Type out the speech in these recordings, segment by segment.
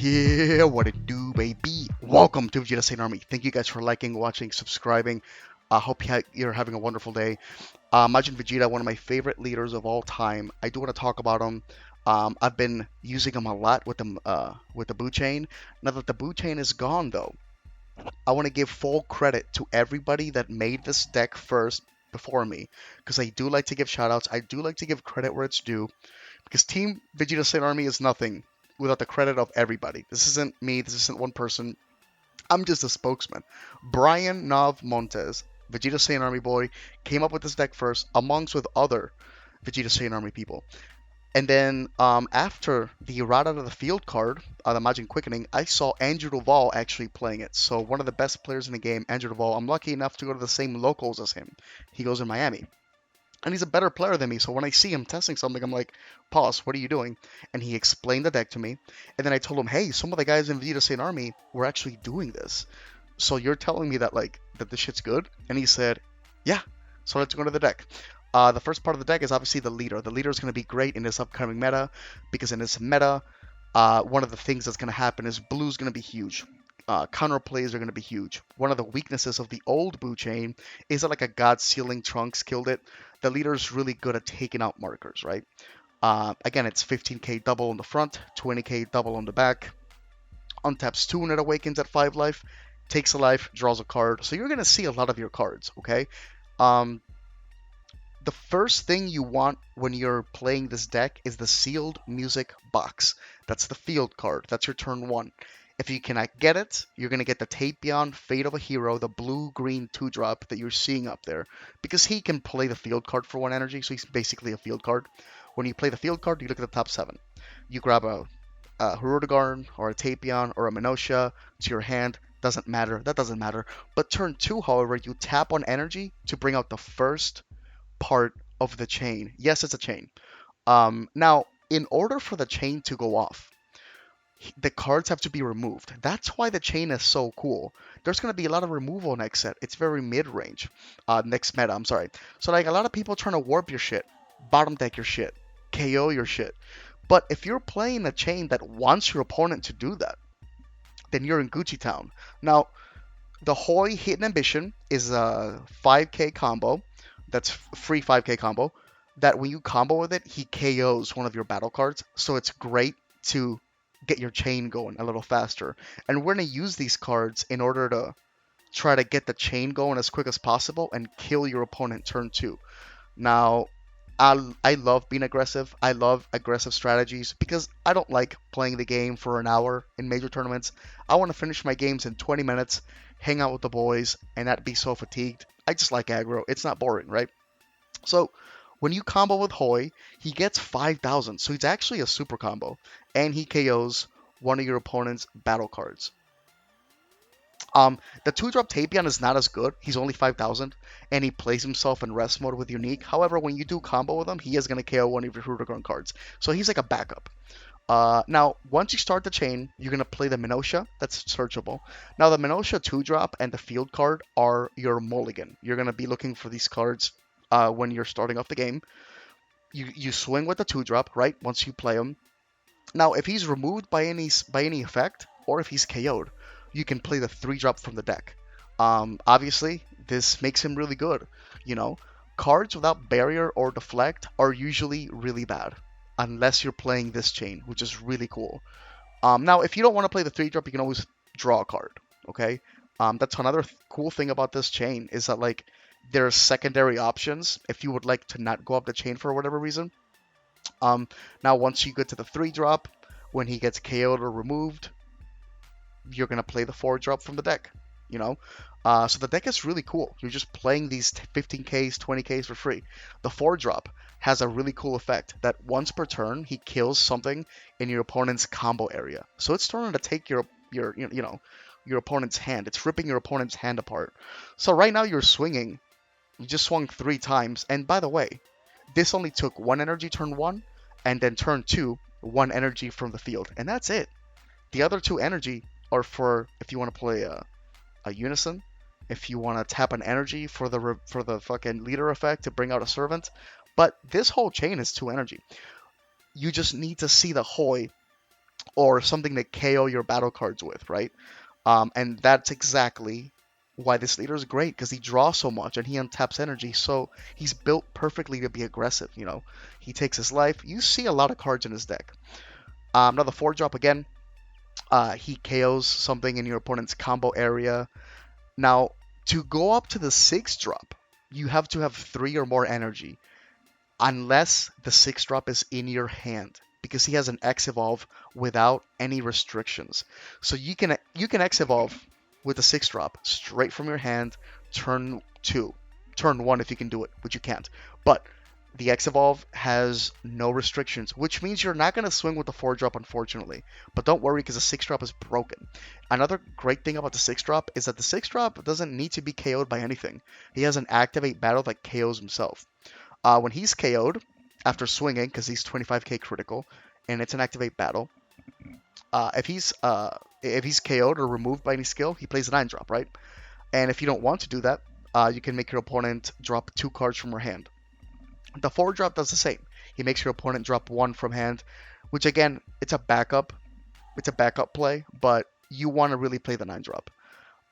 Yeah, what it do, baby? Welcome to Vegeta Saint Army. Thank you guys for liking, watching, subscribing. I hope you're having a wonderful day. Majin Vegeta, one of my favorite leaders of all time. I do want to talk about him. I've been using him a lot with the boot chain. Now that the boot chain is gone, though, I want to give full credit to everybody that made this deck first before me, because I do like to give shoutouts. I do like to give credit where it's due, because Team Vegeta Saint Army is nothing without the credit of everybody. This isn't me. This isn't one person. I'm just a spokesman. Brian Nav Montes, Vegeta Saint Army boy, came up with this deck first, amongst with other Vegeta Saint Army people. And then after the Rod Out of the Field card, the Majin Quickening, I saw Andrew Duval actually playing it. So one of the best players in the game, Andrew Duval, I'm lucky enough to go to the same locals as him. He goes in Miami. And he's a better player than me. So when I see him testing something, I'm like, pause, what are you doing? And he explained the deck to me. And then I told him, hey, some of the guys in Vegeta Saint Army were actually doing this. So you're telling me that that this shit's good? And he said, yeah. So let's go to the deck. The first part of the deck is obviously the leader. The leader is going to be great in this upcoming meta, because in this meta, one of the things that's going to happen is blue's going to be huge. Counter plays are going to be huge. One of the weaknesses of the old Boo Chain is that like a God Sealing Trunks killed it. The leader is really good at taking out markers, right? Again, it's 15k double on the front, 20k double on the back. Untaps 2 when it awakens at 5 life, takes a life, draws a card. So you're going to see a lot of your cards, okay? The first thing you want when you're playing this deck is the sealed music box. That's the field card. That's your turn 1. If you cannot get it, you're going to get the Tapion Fate of a Hero, the blue-green 2-drop that you're seeing up there. Because he can play the field card for 1 energy, so he's basically a field card. When you play the field card, you look at the top 7. You grab a Hirudegarn, or a Tapion, or a Minotia to your hand. Doesn't matter. That doesn't matter. But turn 2, however, you tap on energy to bring out the first part of the chain. Yes, it's a chain. Now, in order for the chain to go off, the cards have to be removed. That's why the chain is so cool. There's going to be a lot of removal next set. It's very mid-range. Next meta, I'm sorry. So like a lot of people trying to warp your shit, bottom deck your shit, KO your shit. But if you're playing a chain that wants your opponent to do that, then you're in Gucci Town. Now, the Hoi Hidden Ambition is a 5k combo. That's free 5k combo. That when you combo with it, he KOs one of your battle cards. So it's great to get your chain going a little faster. And we're going to use these cards in order to try to get the chain going as quick as possible and kill your opponent turn 2. Now, I love being aggressive. I love aggressive strategies because I don't like playing the game for an hour in major tournaments. I want to finish my games in 20 minutes, hang out with the boys, and not be so fatigued. I just like aggro. It's not boring, right? So when you combo with Hoi, he gets 5,000. So he's actually a super combo. And he KOs one of your opponent's battle cards. The 2-drop Tapion is not as good. He's only 5,000. And he plays himself in rest mode with Unique. However, when you do combo with him, he is going to KO one of your Hirudegarn cards. So he's like a backup. Now, once you start the chain, you're going to play the Minotia. That's searchable. Now, the Minotia 2-drop and the field card are your Mulligan. You're going to be looking for these cards when you're starting off the game. You swing with the 2-drop, right, once you play him. Now, if he's removed by any effect, or if he's KO'd, you can play the 3-drop from the deck. Obviously, this makes him really good. You know, cards without barrier or deflect are usually really bad, unless you're playing this chain, which is really cool. Now, if you don't want to play the 3-drop, you can always draw a card, okay? That's another cool thing about this chain, is that, like, there's secondary options if you would like to not go up the chain for whatever reason. Now, once you get to the 3-drop, when he gets KO'd or removed, you're going to play the 4-drop from the deck, you know? So the deck is really cool. You're just playing these 15Ks, 20Ks for free. The 4-drop has a really cool effect that once per turn, he kills something in your opponent's combo area. So it's starting to take your opponent's hand. It's ripping your opponent's hand apart. So right now you're swinging. You just swung 3 times. And by the way, this only took 1 energy turn 1, and then turn 2, 1 energy from the field. And that's it. The other 2 energy are for if you want to play a Unison, if you want to tap an energy for the fucking leader effect to bring out a servant. But this whole chain is 2 energy. You just need to see the Hoi or something to KO your battle cards with, right? And that's exactly why this leader is great, because he draws so much and he untaps energy. So he's built perfectly to be aggressive. He takes his life. You see a lot of cards in his deck. Now the 4-drop again. He KOs something in your opponent's combo area. Now, to go up to the 6-drop, you have to have 3 or more energy, unless the 6-drop is in your hand, because he has an X evolve without any restrictions. So you can X evolve with the 6-drop straight from your hand, turn 2, turn 1 if you can do it, which you can't. But the X evolve has no restrictions, which means you're not going to swing with the 4-drop, unfortunately. But don't worry, because the 6-drop is broken. Another great thing about the 6-drop is that the 6-drop doesn't need to be KO'd by anything. He has an activate battle that KOs himself. When he's KO'd after swinging, because he's 25k critical, and it's an activate battle, if he's KO'd or removed by any skill, he plays a 9-drop, right? And if you don't want to do that, you can make your opponent drop 2 cards from her hand. The 4-drop does the same. He makes your opponent drop 1 from hand, which again, it's a backup. It's a backup play, but you want to really play the 9-drop.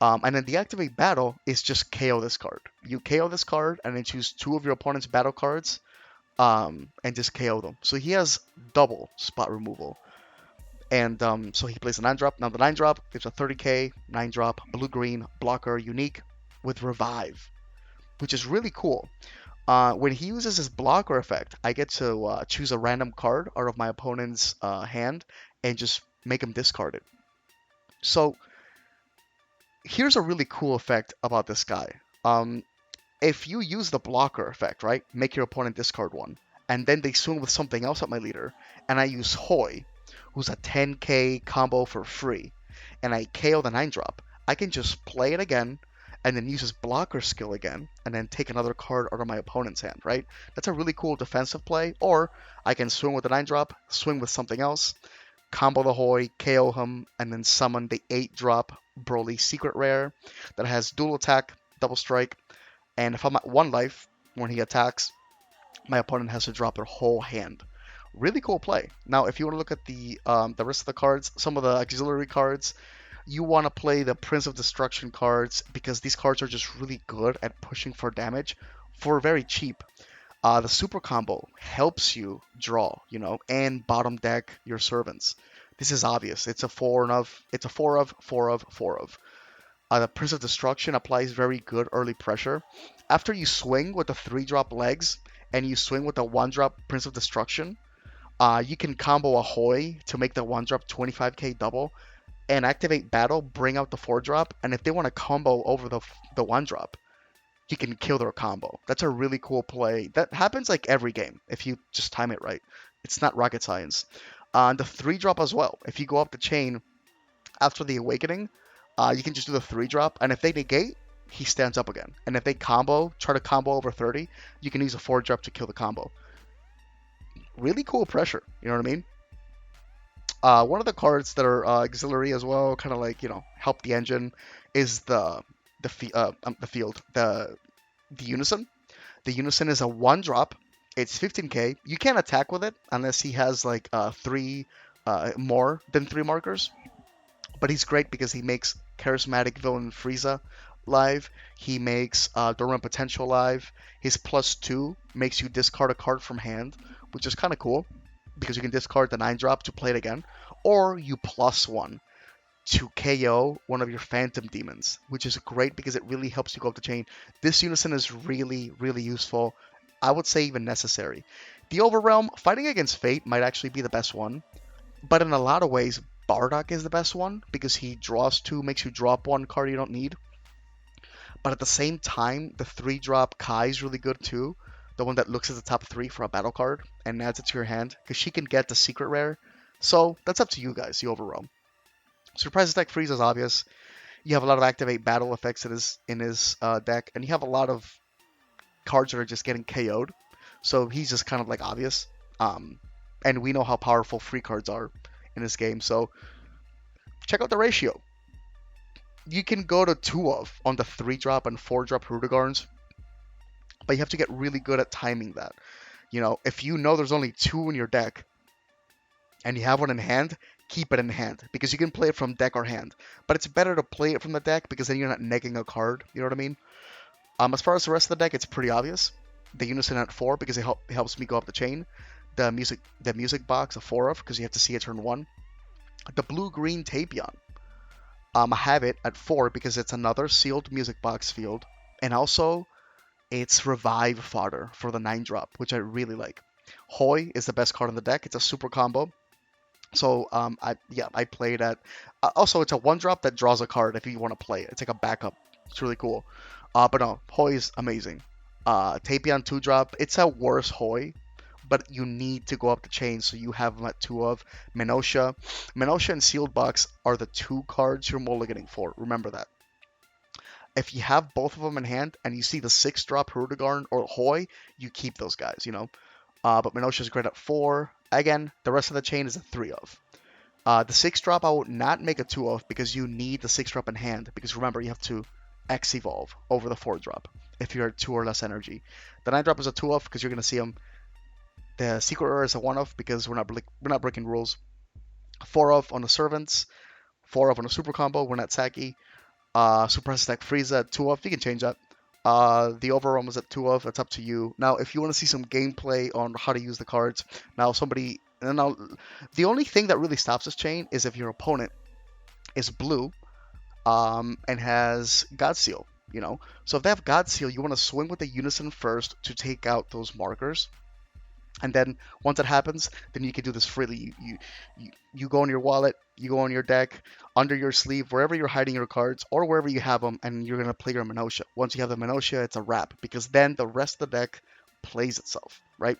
And then the activate battle is just KO this card. You KO this card and then choose 2 of your opponent's battle cards and just KO them. So he has double spot removal. And so he plays a 9-drop. Now the 9-drop gives a 30k 9-drop blue-green blocker unique with revive, which is really cool. When he uses his blocker effect, I get to choose a random card out of my opponent's hand and just make him discard it. So here's a really cool effect about this guy. If you use the blocker effect, right, make your opponent discard 1, and then they swing with something else at my leader, and I use Hoi, who's a 10k combo for free, and I KO the 9-drop, I can just play it again, and then use his blocker skill again, and then take another card out of my opponent's hand, right? That's a really cool defensive play. Or I can swing with the 9-drop, swing with something else, combo the Hoi, KO him, and then summon the 8-drop Broly secret rare that has dual attack, double strike, and if I'm at 1 life when he attacks, my opponent has to drop their whole hand. Really cool play. Now, if you want to look at the rest of the cards, some of the auxiliary cards, you want to play the Prince of Destruction cards, because these cards are just really good at pushing for damage for very cheap. The super combo helps you draw, and bottom deck your servants. This is obvious. It's a 4 of. It's a 4 of, 4 of, 4 of. The Prince of Destruction applies very good early pressure. After you swing with the 3-drop legs and you swing with the 1-drop Prince of Destruction, you can combo a Hoi to make the 1-drop 25k double, and activate battle, bring out the 4-drop, and if they want to combo over the 1-drop, you can kill their combo. That's a really cool play. That happens like every game if you just time it right. It's not rocket science. The 3-drop as well. If you go up the chain after the Awakening, you can just do the 3-drop, and if they negate, he stands up again. And if they try to combo over 30, you can use a 4-drop to kill the combo. Really cool pressure, you know what I mean? One of the cards that are auxiliary as well, kind of like, help the engine, is the Unison. The Unison is a 1-drop. It's 15k. You can't attack with it unless he has like 3 more than 3 markers. But he's great because he makes Charismatic Villain Frieza live. He makes Dormant Potential live. His +2 makes you discard a card from hand, which is kind of cool, because you can discard the 9-drop to play it again. Or you +1 to KO one of your Phantom Demons, which is great because it really helps you go up the chain. This Unison is really, really useful. I would say even necessary. The Overrealm, fighting against Fate, might actually be the best one. But in a lot of ways, Bardock is the best one, because he draws 2, makes you drop 1 card you don't need. But at the same time, the 3-drop Kai is really good too. The one that looks at the top 3 for a battle card and adds it to your hand, because she can get the secret rare. So that's up to you guys, the Overrealm. Surprise Attack Freeze is obvious. You have a lot of activate battle effects in his deck, and you have a lot of cards that are just getting KO'd. So he's just kind of like obvious. And we know how powerful free cards are in this game. So check out the ratio. You can go to 2 of on the 3-drop and 4-drop Rudigarns, but you have to get really good at timing that. If you know there's only 2 in your deck and you have one in hand, keep it in hand because you can play it from deck or hand. But it's better to play it from the deck because then you're not negging a card. You know what I mean? As far as the rest of the deck, it's pretty obvious. The Unison at 4 because it helps me go up the chain. The music box a 4 of because you have to see it turn 1. The blue-green Tapion. I have it at 4 because it's another sealed music box field. And also, it's revive fodder for the 9-drop, which I really like. Hoi is the best card in the deck. It's a super combo. So I played at. Also, it's a 1-drop that draws a card if you want to play it. It's like a backup. It's really cool. But no, Hoi is amazing. Tapion 2-drop. It's a worse Hoi, but you need to go up the chain, so you have them at 2 of. Menosha. Menosha and Sealed Box are the 2 cards you're mulliganing for. Remember that. If you have both of them in hand and you see the 6-drop Hrudegarn or Hoi, you keep those guys, you know. But Menosha is great at 4. Again, the rest of the chain is a 3 of. The 6-drop I would not make a 2 of because you need the 6-drop in hand. Because remember, you have to X evolve over the 4-drop if you're at 2 or less energy. The 9-drop is a 2 of because you're going to see them. The Secret Rare is a 1 of because we're not breaking rules. 4 of on the Servants. 4 of on a Super Combo. We're not Saki. Suppress Attack Frieza at 2 of. You can change that. The Overwhelm is at 2 of. It's up to you. Now, if you want to see some gameplay on how to use the cards, the only thing that really stops this chain is if your opponent is blue, and has God Seal, you know. So if they have God Seal, you want to swing with the Unison first to take out those markers. And then once it happens, then you can do this freely. You go in your wallet, you go on your deck, under your sleeve, wherever you're hiding your cards, or wherever you have them, and you're gonna play your Menosha. Once you have the Menosha, it's a wrap because then the rest of the deck plays itself, right?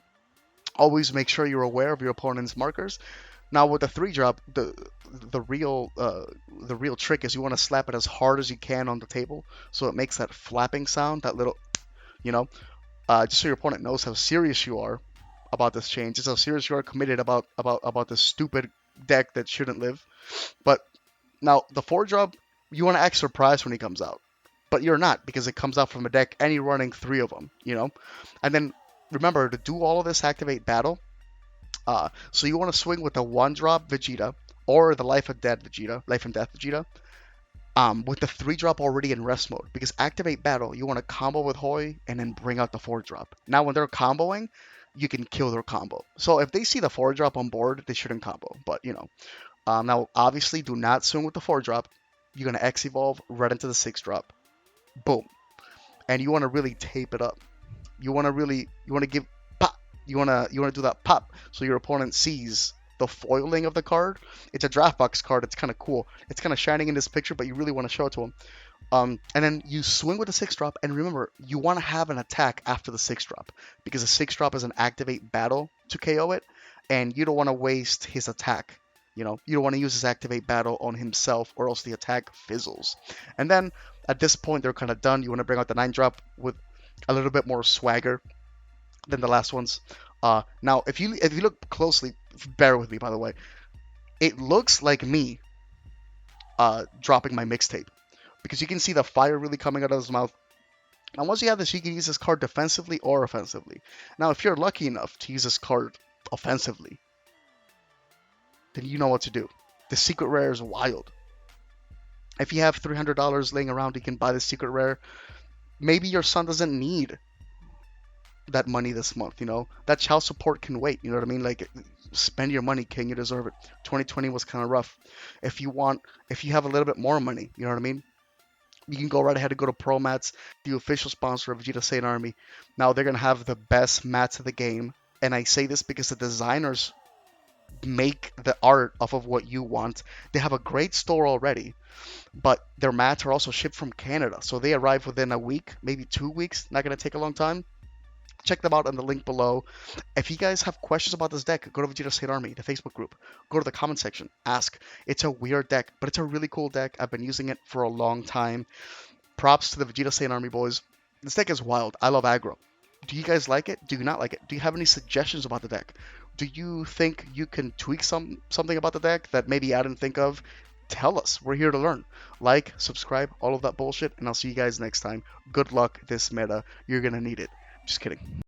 Always make sure you're aware of your opponent's markers. Now with the 3-drop, the real trick is you want to slap it as hard as you can on the table so it makes that flapping sound, that little, you know, just so your opponent knows how serious you are about this change. It's how serious you are committed about this stupid deck that shouldn't live. But now the 4-drop, you want to act surprised when he comes out, but you're not because it comes out from a deck and you're running 3 of them, you know. And then remember to do all of this, activate battle. So you want to swing with the 1-drop Vegeta or the Life and Death Vegeta, with the 3-drop already in rest mode because activate battle. You want to combo with Hoi and then bring out the 4-drop. Now when they're comboing, you can kill their combo. So if they see the 4-drop on board, they shouldn't combo. But you know, now obviously do not swing with the 4-drop. You're gonna X evolve right into the 6-drop. Boom, and you want to really tape it up. You want to give pop. You want to do that pop so your opponent sees the foiling of the card. It's a draft box card. It's kind of cool. It's kind of shining in this picture, but you really want to show it to him. And then you swing with the 6-drop, and remember, you want to have an attack after the 6-drop because the 6-drop is an activate battle to KO it, and you don't want to waste his attack. You know, you don't want to use his activate battle on himself, or else the attack fizzles. And then at this point, they're kind of done. You want to bring out the 9-drop with a little bit more swagger than the last ones. Now, if you look closely, bear with me, by the way, it looks like me dropping my mixtape. Because you can see the fire really coming out of his mouth. And once you have this, you can use this card defensively or offensively. Now, if you're lucky enough to use this card offensively, then you know what to do. The Secret Rare is wild. If you have $300 laying around, you can buy the Secret Rare. Maybe your son doesn't need that money this month, you know? That child support can wait, you know what I mean? Like, spend your money, king, you deserve it. 2020 was kind of rough. If you have a little bit more money, you know what I mean? You can go right ahead and go to Pro Mats, the official sponsor of Vegeta Saiyan Army. Now they're going to have the best mats of the game. And I say this because the designers make the art off of what you want. They have a great store already, but their mats are also shipped from Canada. So they arrive within a week, maybe 2 weeks. Not going to take a long time. Check them out on the link below. If you guys have questions about this deck, go to Vegeta State Army, the Facebook group. Go to the comment section. Ask. It's a weird deck, but it's a really cool deck. I've been using it for a long time. Props to the Vegeta State Army boys. This deck is wild. I love aggro. Do you guys like it? Do you not like it? Do you have any suggestions about the deck? Do you think you can tweak something about the deck that maybe I didn't think of? Tell us. We're here to learn. Like, subscribe, all of that bullshit, and I'll see you guys next time. Good luck this meta. You're going to need it. Just kidding.